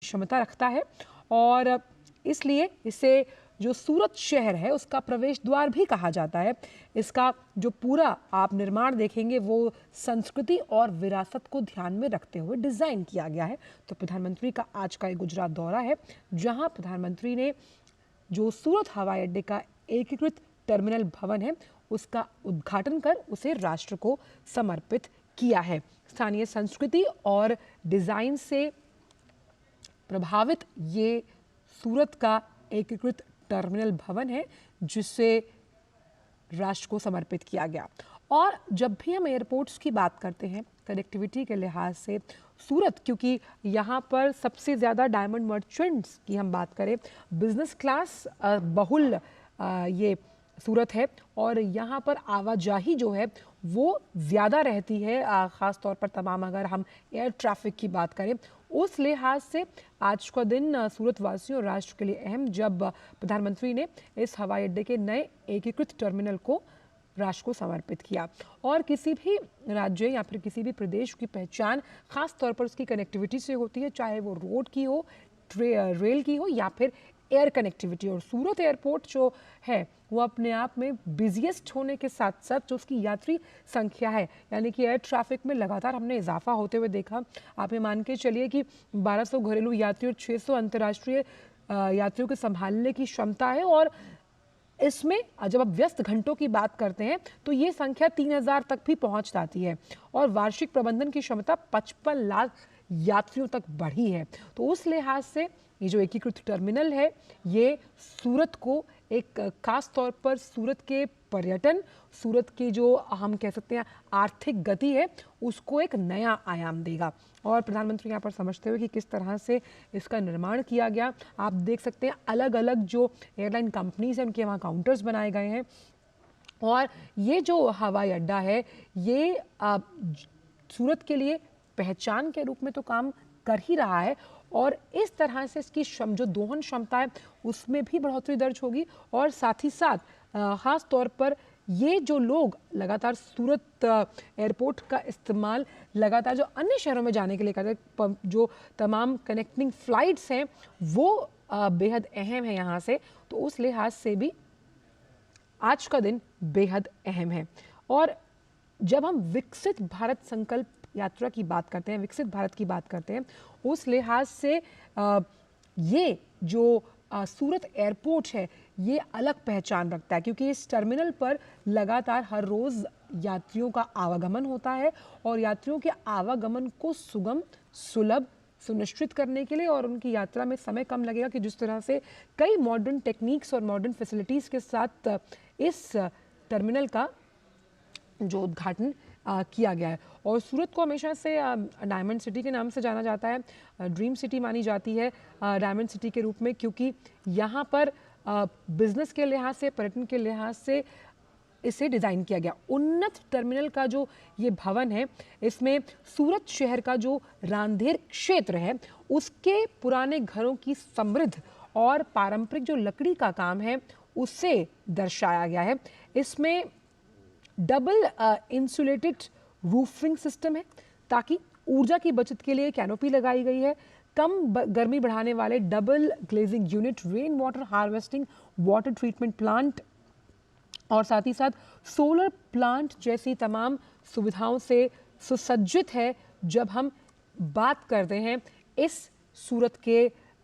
क्षमता रखता है और इसलिए इसे जो सूरत शहर है उसका प्रवेश द्वार भी कहा जाता है। इसका जो पूरा आप निर्माण देखेंगे वो संस्कृति और विरासत को ध्यान में रखते हुए डिजाइन किया गया है। तो प्रधानमंत्री का आज का एक गुजरात दौरा है, जहां प्रधानमंत्री ने जो सूरत हवाई अड्डे का एकीकृत टर्मिनल भवन है उसका उद्घाटन कर उसे राष्ट्र को समर्पित किया है। स्थानीय संस्कृति और डिजाइन से प्रभावित ये सूरत का एकीकृत टर्मिनल भवन है जिसे राष्ट्र को समर्पित किया गया। और जब भी हम एयरपोर्ट्स की बात करते हैं कनेक्टिविटी के लिहाज से सूरत, क्योंकि यहाँ पर सबसे ज़्यादा डायमंड मर्चेंट्स की हम बात करें, बिजनेस क्लास बहुल ये सूरत है और यहाँ पर आवाजाही जो है वो ज़्यादा रहती है, ख़ास तौर पर तमाम अगर हम एयर ट्रैफिक की बात करें उस लिहाज से आज का दिन सूरत वासियों और राष्ट्र के लिए अहम, जब प्रधानमंत्री ने इस हवाई अड्डे के नए एकीकृत टर्मिनल को राष्ट्र को समर्पित किया। और किसी भी राज्य या फिर किसी भी प्रदेश की पहचान खास तौर पर उसकी कनेक्टिविटी से होती है, चाहे वो रोड की हो, रेल की हो या फिर एयर कनेक्टिविटी। और सूरत एयरपोर्ट जो है वो अपने आप में बिजिएस्ट होने के साथ साथ जो उसकी यात्री संख्या है, यानी कि एयर ट्रैफिक में लगातार हमने इजाफा होते हुए देखा। आप ये मान के चलिए कि 1200 घरेलू यात्री और 600 अंतर्राष्ट्रीय यात्रियों के संभालने की क्षमता है। और इसमें जब आप व्यस्त घंटों की बात करते हैं तो ये संख्या 3000 तक भी पहुंच जाती है और वार्षिक प्रबंधन की क्षमता 55 लाख यात्रियों तक बढ़ी है। तो उस लिहाज से ये जो एकीकृत टर्मिनल है ये सूरत को एक खास तौर पर सूरत के पर्यटन, सूरत की जो हम कह सकते हैं आर्थिक गति है उसको एक नया आयाम देगा। और प्रधानमंत्री यहाँ पर समझते हुए कि किस तरह से इसका निर्माण किया गया, आप देख सकते हैं अलग अलग जो एयरलाइन कंपनीज हैं उनके वहाँ काउंटर्स बनाए गए हैं। और ये जो हवाई अड्डा है ये सूरत के लिए पहचान के रूप में तो काम कर ही रहा है और इस तरह से इसकी जो दोहन क्षमता है उसमें भी बढ़ोतरी दर्ज होगी। और साथ ही साथ खास तौर पर ये जो लोग लगातार सूरत एयरपोर्ट का इस्तेमाल लगातार जो अन्य शहरों में जाने के लिए करते हैं, जो तमाम कनेक्टिंग फ्लाइट्स हैं वो बेहद अहम है यहाँ से, तो उस लिहाज से भी आज का दिन बेहद अहम है। और जब हम विकसित भारत संकल्प यात्रा की बात करते हैं, विकसित भारत की बात करते हैं, उस लिहाज से ये जो सूरत एयरपोर्ट है ये अलग पहचान रखता है, क्योंकि इस टर्मिनल पर लगातार हर रोज़ यात्रियों का आवागमन होता है और यात्रियों के आवागमन को सुगम, सुलभ सुनिश्चित करने के लिए और उनकी यात्रा में समय कम लगेगा कि जिस तरह से कई मॉडर्न टेक्निक्स और मॉडर्न फैसिलिटीज़ के साथ इस टर्मिनल का जो उद्घाटन किया गया है। और सूरत को हमेशा से डायमंड सिटी के नाम से जाना जाता है, ड्रीम सिटी मानी जाती है डायमंड सिटी के रूप में, क्योंकि यहाँ पर बिजनेस के लिहाज से, पर्यटन के लिहाज से इसे डिज़ाइन किया गया। उन्नत टर्मिनल का जो ये भवन है इसमें सूरत शहर का जो रांधेर क्षेत्र है उसके पुराने घरों की समृद्ध और पारंपरिक जो लकड़ी का काम है उसे दर्शाया गया है। इसमें डबल इंसुलेटेड रूफिंग सिस्टम है ताकि ऊर्जा की बचत के लिए कैनोपी लगाई गई है, कम गर्मी बढ़ाने वाले double glazing unit, rain water harvesting, water treatment plant और साथ ही साथ सोलर प्लांट जैसी तमाम सुविधाओं से सुसज्जित है। जब हम बात करते हैं इस सूरत के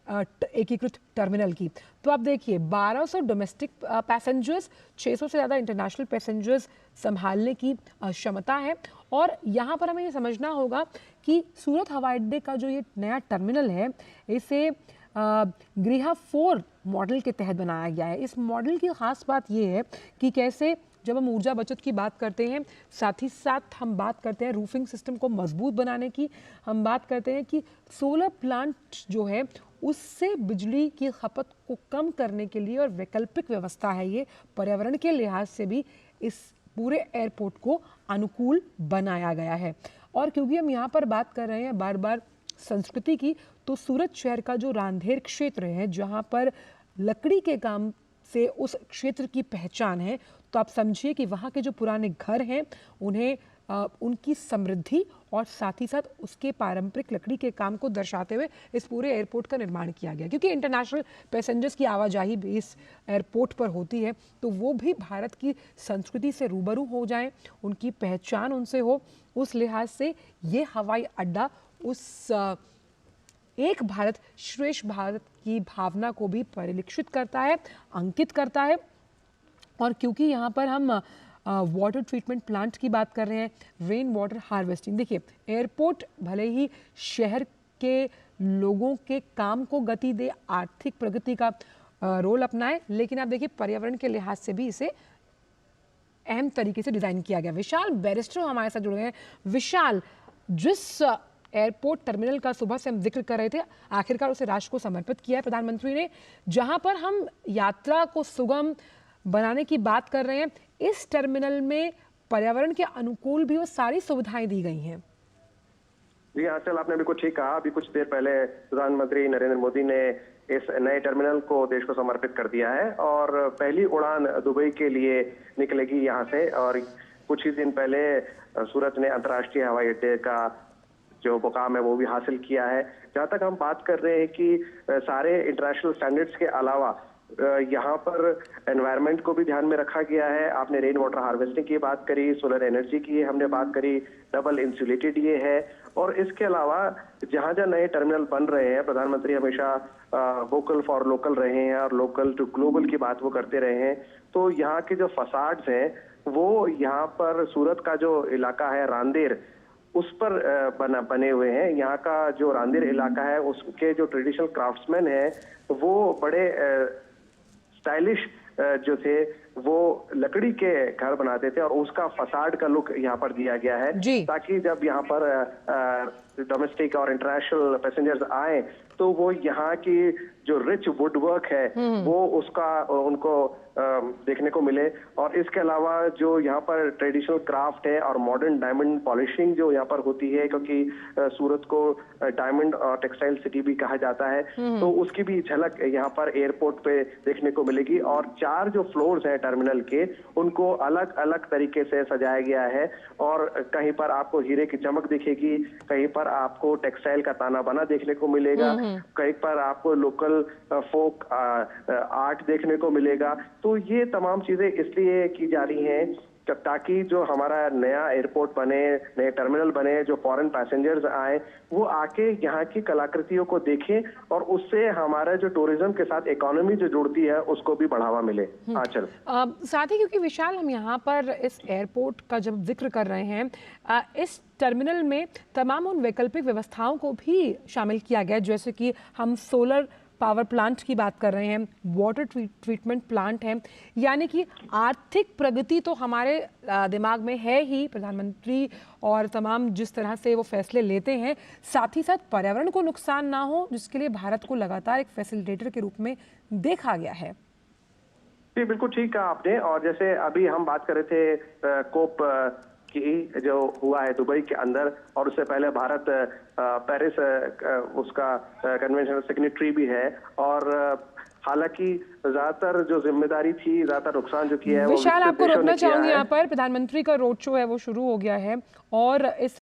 एकीकृत टर्मिनल की, तो आप देखिए 1200 डोमेस्टिक पैसेंजर्स, 600 से ज़्यादा इंटरनेशनल पैसेंजर्स संभालने की क्षमता है। और यहाँ पर हमें ये समझना होगा कि सूरत हवाई अड्डे का जो ये नया टर्मिनल है इसे गृहा 4 मॉडल के तहत बनाया गया है। इस मॉडल की ख़ास बात ये है कि कैसे जब हम ऊर्जा बचत की बात करते हैं, साथ ही साथ हम बात करते हैं रूफिंग सिस्टम को मजबूत बनाने की, हम बात करते हैं कि सोलर प्लांट जो है उससे बिजली की खपत को कम करने के लिए और वैकल्पिक व्यवस्था है ये, पर्यावरण के लिहाज से भी इस पूरे एयरपोर्ट को अनुकूल बनाया गया है। और क्योंकि हम यहाँ पर बात कर रहे हैं बार बार संस्कृति की, तो सूरत शहर का जो रांधेर क्षेत्र है जहाँ पर लकड़ी के काम से उस क्षेत्र की पहचान है, तो आप समझिए कि वहाँ के जो पुराने घर हैं उन्हें उनकी समृद्धि और साथ ही साथ उसके पारंपरिक लकड़ी के काम को दर्शाते हुए इस पूरे एयरपोर्ट का निर्माण किया गया, क्योंकि इंटरनेशनल पैसेंजर्स की आवाजाही भी इस एयरपोर्ट पर होती है, तो वो भी भारत की संस्कृति से रूबरू हो जाएं, उनकी पहचान उनसे हो। उस लिहाज से ये हवाई अड्डा उस एक भारत श्रेष्ठ भारत की भावना को भी परिलक्षित करता है, अंकित करता है। और क्योंकि यहाँ पर हम वाटर ट्रीटमेंट प्लांट की बात कर रहे हैं, रेन वाटर हार्वेस्टिंग, देखिए एयरपोर्ट भले ही शहर के लोगों के काम को गति दे, आर्थिक प्रगति का रोल अपनाए, लेकिन आप देखिए पर्यावरण के लिहाज से भी इसे अहम तरीके से डिजाइन किया गया। विशाल बैरिस्टो हमारे साथ जुड़ गए हैं। विशाल, जिस एयरपोर्ट टर्मिनल का सुबह से हम जिक्र कर रहे थे, आखिरकार उसे राष्ट्र को समर्पित किया है प्रधानमंत्री ने, जहां पर हम यात्रा को सुगम बनाने की बात कर रहे हैं, इस टर्मिनल में पर्यावरण के अनुकूल भी वो सारी सुविधाएं दी गई हैं। जी आंचल, आपने बिल्कुल ठीक कहा। अभी कुछ देर पहले प्रधानमंत्री नरेंद्र मोदी ने इस नए टर्मिनल को देश को समर्पित कर दिया है और पहली उड़ान दुबई के लिए निकलेगी यहाँ से। और कुछ ही दिन पहले सूरत ने अंतर्राष्ट्रीय हवाई अड्डे का जो मुकाम है वो भी हासिल किया है। जहाँ तक हम बात कर रहे हैं कि सारे इंटरनेशनल स्टैंडर्ड्स के अलावा यहाँ पर एनवायरनमेंट को भी ध्यान में रखा गया है। आपने रेन वाटर हार्वेस्टिंग की बात करी, सोलर एनर्जी की हमने बात करी, डबल इंसुलेटेड ये है। और इसके अलावा जहाँ जहाँ नए टर्मिनल बन रहे हैं, प्रधानमंत्री हमेशा वोकल फॉर लोकल रहे हैं और लोकल टू ग्लोबल की बात वो करते रहे हैं। तो यहाँ के जो फसाड्स हैं वो यहाँ पर सूरत का जो इलाका है रांदेर, उस पर बने हुए हैं। यहाँ का जो रांदेर इलाका है उसके जो ट्रेडिशनल क्राफ्ट्समैन हैं वो बड़े स्टाइलिश जो थे वो लकड़ी के घर बनाते थे और उसका फसाड का लुक यहाँ पर दिया गया है, ताकि जब यहाँ पर डोमेस्टिक और इंटरनेशनल पैसेंजर्स आए तो वो यहाँ की जो रिच वुड वर्क है वो उसका उनको देखने को मिले। और इसके अलावा जो यहाँ पर ट्रेडिशनल क्राफ्ट है और मॉडर्न डायमंड पॉलिशिंग जो यहाँ पर होती है, क्योंकि सूरत को डायमंड और टेक्सटाइल सिटी भी कहा जाता है, तो उसकी भी झलक यहाँ पर एयरपोर्ट पे देखने को मिलेगी। और 4 जो फ्लोर्स हैं टर्मिनल के, उनको अलग अलग तरीके से सजाया गया है और कहीं पर आपको हीरे की चमक दिखेगी, कहीं पर आपको टेक्सटाइल का ताना बना देखने को मिलेगा, कहीं पर आपको लोकल फोक आर्ट देखने को मिलेगा। तो ये तमाम चीजें इसलिए की जा रही हैं ताकि जो हमारा नया एयरपोर्ट बने, नए टर्मिनल बने, जो फॉरेन पैसेंजर्स आए वो आके यहाँ की कलाकृतियों को देखें और उससे हमारा जो टूरिज्म के साथ इकोनॉमी जो जुड़ती है उसको भी बढ़ावा मिले। आंचल, साथ ही क्योंकि विशाल हम यहाँ पर इस एयरपोर्ट का जब जिक्र कर रहे हैं, इस टर्मिनल में तमाम उन वैकल्पिक व्यवस्थाओं को भी शामिल किया गया, जैसे कि हम सोलर पावर प्लांट की बात कर रहे हैं, वाटर ट्रीटमेंट प्लांट है, यानी कि आर्थिक प्रगति तो हमारे दिमाग में है ही, प्रधानमंत्री और तमाम जिस तरह से वो फैसले लेते हैं, साथ ही साथ पर्यावरण को नुकसान ना हो, जिसके लिए भारत को लगातार एक फैसिलिटेटर के रूप में देखा गया है। जी बिल्कुल ठीक कहा आपने। और जैसे अभी हम बात कर रहे थे कोप की जो हुआ है दुबई के अंदर, और उससे पहले भारत पेरिस उसका कन्वेंशन सिग्नेटरी भी है। और हालांकि ज्यादातर जो जिम्मेदारी थी, ज्यादातर नुकसान जो किया है विशाल, आपको रोकना चाहूंगी यहाँ पर, प्रधानमंत्री का रोड शो है वो शुरू हो गया है और इस